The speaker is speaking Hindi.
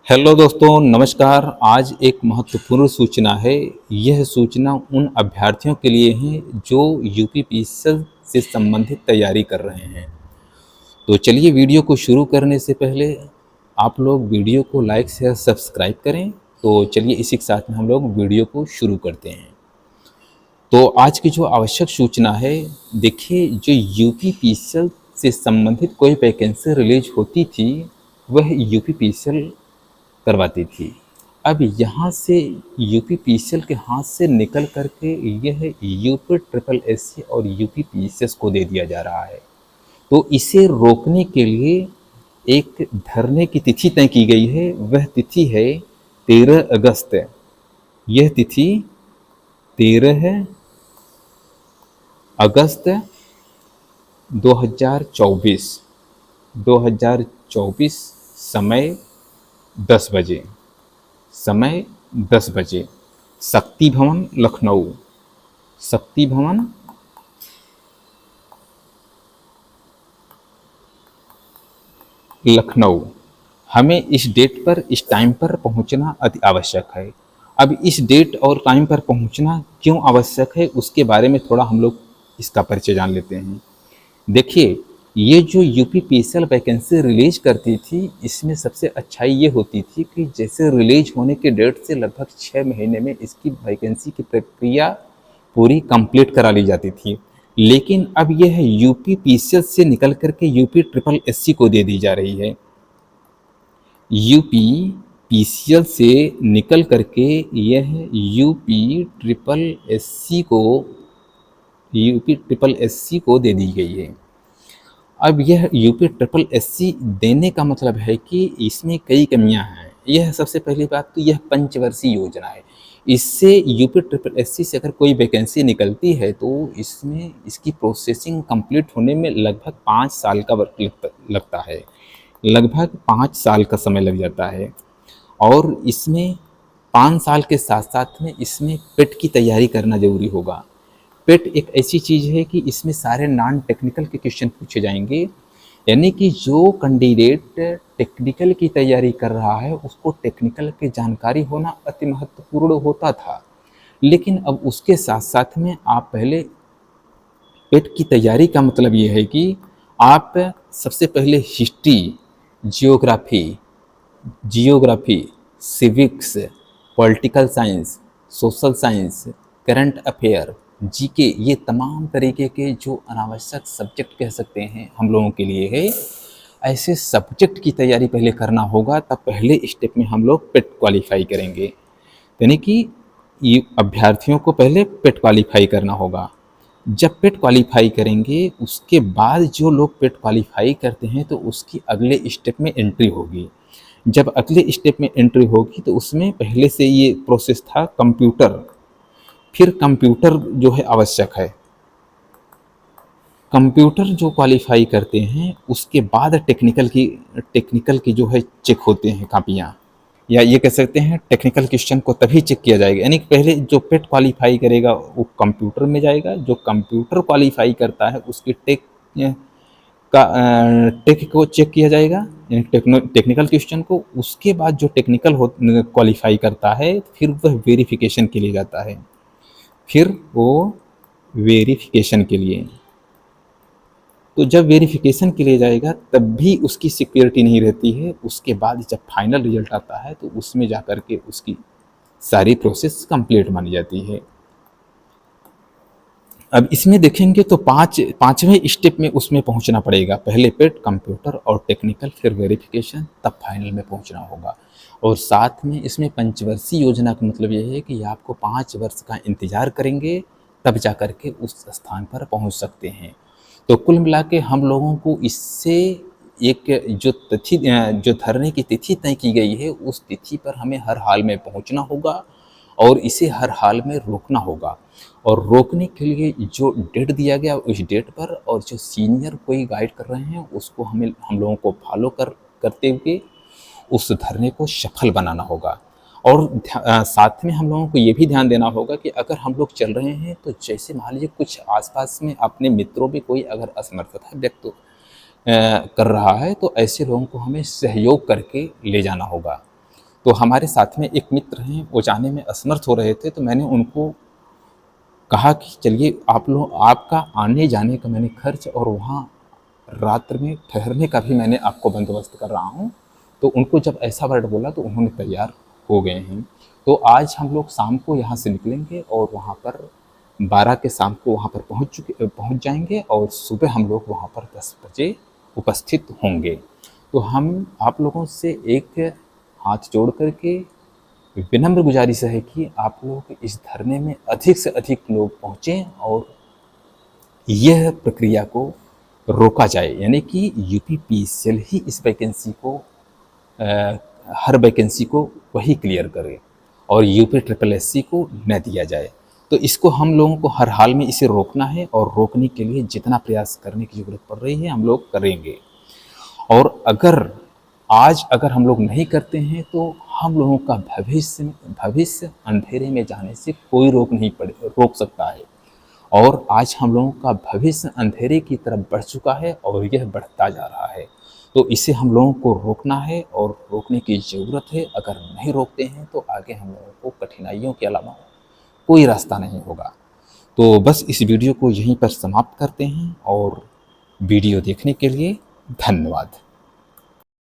हेलो दोस्तों, नमस्कार। आज एक महत्वपूर्ण सूचना है। यह सूचना उन अभ्यर्थियों के लिए है जो यूपीपीएससी से संबंधित तैयारी कर रहे हैं। तो चलिए, वीडियो को शुरू करने से पहले आप लोग वीडियो को लाइक शेयर सब्सक्राइब करें। तो चलिए, इसी के साथ में हम लोग वीडियो को शुरू करते हैं। तो आज की जो आवश्यक सूचना है, देखिए, जो यूपीपीएससी से संबंधित कोई वैकेंसी रिलीज होती थी, वह यूपीपीएससी करवाती थी। अब यहाँ से यूपीपीएससी के हाथ से निकल करके यह यूपी ट्रिपल एससी और यूपीपीएससी को दे दिया जा रहा है। तो इसे रोकने के लिए एक धरने की तिथि तय की गई है। वह तिथि है 13 अगस्त। यह तिथि 13 अगस्त 2024 समय 10 बजे। समय 10 बजे, शक्ति भवन लखनऊ। शक्ति भवन लखनऊ। हमें इस डेट पर, इस टाइम पर पहुंचना अति आवश्यक है। अब इस डेट और टाइम पर पहुंचना क्यों आवश्यक है, उसके बारे में थोड़ा हम लोग इसका परिचय जान लेते हैं। देखिए, ये जो यूपीपीएससी वैकेंसी रिलीज करती थी, इसमें सबसे अच्छाई ये होती थी कि जैसे रिलीज होने के डेट से लगभग 6 महीने में इसकी वैकेंसी की प्रक्रिया पूरी कंप्लीट करा ली जाती थी। लेकिन अब यह यूपीपीएससी से निकल करके यूपी ट्रिपल एससी को दे दी जा रही है। यूपीपीएससी से निकल करके यह यूपी ट्रिपल एससी को दे दी गई है। अब यह यूपी ट्रिपल एससी देने का मतलब है कि इसमें कई कमियां हैं। यह सबसे पहली बात तो यह पंचवर्षीय योजना है। इससे यूपी ट्रिपल एससी से अगर कोई वैकेंसी निकलती है तो इसमें इसकी प्रोसेसिंग कंप्लीट होने में लगभग 5 साल का वक्त लगता है। लगभग 5 साल का समय लग जाता है। और इसमें 5 साल के साथ साथ में इसमें पेट की तैयारी करना जरूरी होगा। पेट एक ऐसी चीज़ है कि इसमें सारे नॉन टेक्निकल के क्वेश्चन पूछे जाएंगे। यानी कि जो कैंडिडेट टेक्निकल की तैयारी कर रहा है उसको टेक्निकल की जानकारी होना अति महत्वपूर्ण होता था। लेकिन अब उसके साथ साथ में आप पहले पेट की तैयारी का मतलब ये है कि आप सबसे पहले history, geography, civics, political science, social science, current affair, GK, ये तमाम तरीके के जो अनावश्यक सब्जेक्ट कह सकते हैं हम लोगों के लिए है, ऐसे सब्जेक्ट की तैयारी पहले करना होगा। तब पहले स्टेप में हम लोग पेट क्वालिफाई करेंगे। यानी कि ये अभ्यर्थियों को पहले पेट क्वालिफाई करना होगा। जब पेट क्वालिफाई करेंगे उसके बाद जो लोग पेट क्वालिफाई करते हैं तो उसकी अगले स्टेप में एंट्री होगी। जब अगले स्टेप में एंट्री होगी तो उसमें पहले से ये प्रोसेस था कंप्यूटर। फिर कंप्यूटर जो है आवश्यक है। कंप्यूटर जो क्वालिफाई करते हैं उसके बाद टेक्निकल की जो है चेक होते हैं कापियाँ, या ये कह सकते हैं टेक्निकल क्वेश्चन को तभी चेक किया जाएगा। यानी कि पहले जो पेट क्वालिफाई करेगा वो कंप्यूटर में जाएगा। जो कंप्यूटर क्वालिफाई करता है उसकी टेक को चेक किया जाएगा, टेक्निकल क्वेश्चन को। उसके बाद जो टेक्निकल क्वालिफाई करता है फिर वह वेरिफिकेशन के लिए जाता है। फिर वो वेरिफिकेशन के लिए, तो जब वेरिफिकेशन के लिए जाएगा तब भी उसकी सिक्योरिटी नहीं रहती है। उसके बाद जब फाइनल रिजल्ट आता है तो उसमें जा कर के उसकी सारी प्रोसेस कंप्लीट मानी जाती है। अब इसमें देखेंगे तो पांचवें स्टेप में उसमें पहुंचना पड़ेगा। पहले पेट, कंप्यूटर और टेक्निकल, फिर वेरिफिकेशन, तब फाइनल में पहुंचना होगा। और साथ में इसमें पंचवर्षीय योजना का मतलब यह है कि आपको 5 वर्ष का इंतजार करेंगे तब जा कर के उस स्थान पर पहुंच सकते हैं। तो कुल मिला के हम लोगों को इससे एक जो धरने की तिथि तय की गई है उस तिथि पर हमें हर हाल में पहुंचना होगा और इसे हर हाल में रोकना होगा। और रोकने के लिए जो डेट दिया गया उस डेट पर, और जो सीनियर कोई गाइड कर रहे हैं उसको हम लोगों को फॉलो करते हुए उस धरने को सफल बनाना होगा। और साथ में हम लोगों को ये भी ध्यान देना होगा कि अगर हम लोग चल रहे हैं तो जैसे मान लीजिए कुछ आसपास में अपने मित्रों में कोई अगर असमर्थता व्यक्त कर रहा है तो ऐसे लोगों को हमें सहयोग करके ले जाना होगा। तो हमारे साथ में एक मित्र हैं, वो जाने में असमर्थ हो रहे थे, तो मैंने उनको कहा कि चलिए आप लोग, आपका आने जाने का मैंने खर्च और वहाँ रात्र में ठहरने का भी मैंने आपको बंदोबस्त कर रहा हूँ। तो उनको जब ऐसा वर्ड बोला तो उन्होंने तैयार हो गए हैं। तो आज हम लोग शाम को यहाँ से निकलेंगे और वहाँ पर 12 के शाम को वहाँ पर पहुँच जाएंगे और सुबह हम लोग वहाँ पर 10 बजे उपस्थित होंगे। तो हम आप लोगों से एक हाथ जोड़ करके विनम्र गुजारिश है कि आप लोग इस धरने में अधिक से अधिक लोग पहुँचें और यह प्रक्रिया को रोका जाए, यानी कि यूपीपीसीएल ही इस वैकेंसी को हर वैकेंसी को वही क्लियर करे और यूपी ट्रिपल एससी को न दिया जाए। तो इसको हम लोगों को हर हाल में इसे रोकना है और रोकने के लिए जितना प्रयास करने की ज़रूरत पड़ रही है हम लोग करेंगे। और अगर हम लोग नहीं करते हैं तो हम लोगों का भविष्य अंधेरे में जाने से कोई रोक सकता है। और आज हम लोगों का भविष्य अंधेरे की तरफ बढ़ चुका है और यह बढ़ता जा रहा है। तो इसे हम लोगों को रोकना है और रोकने की ज़रूरत है। अगर नहीं रोकते हैं तो आगे हम लोगों को कठिनाइयों के अलावा कोई रास्ता नहीं होगा। तो बस इस वीडियो को यहीं पर समाप्त करते हैं और वीडियो देखने के लिए धन्यवाद।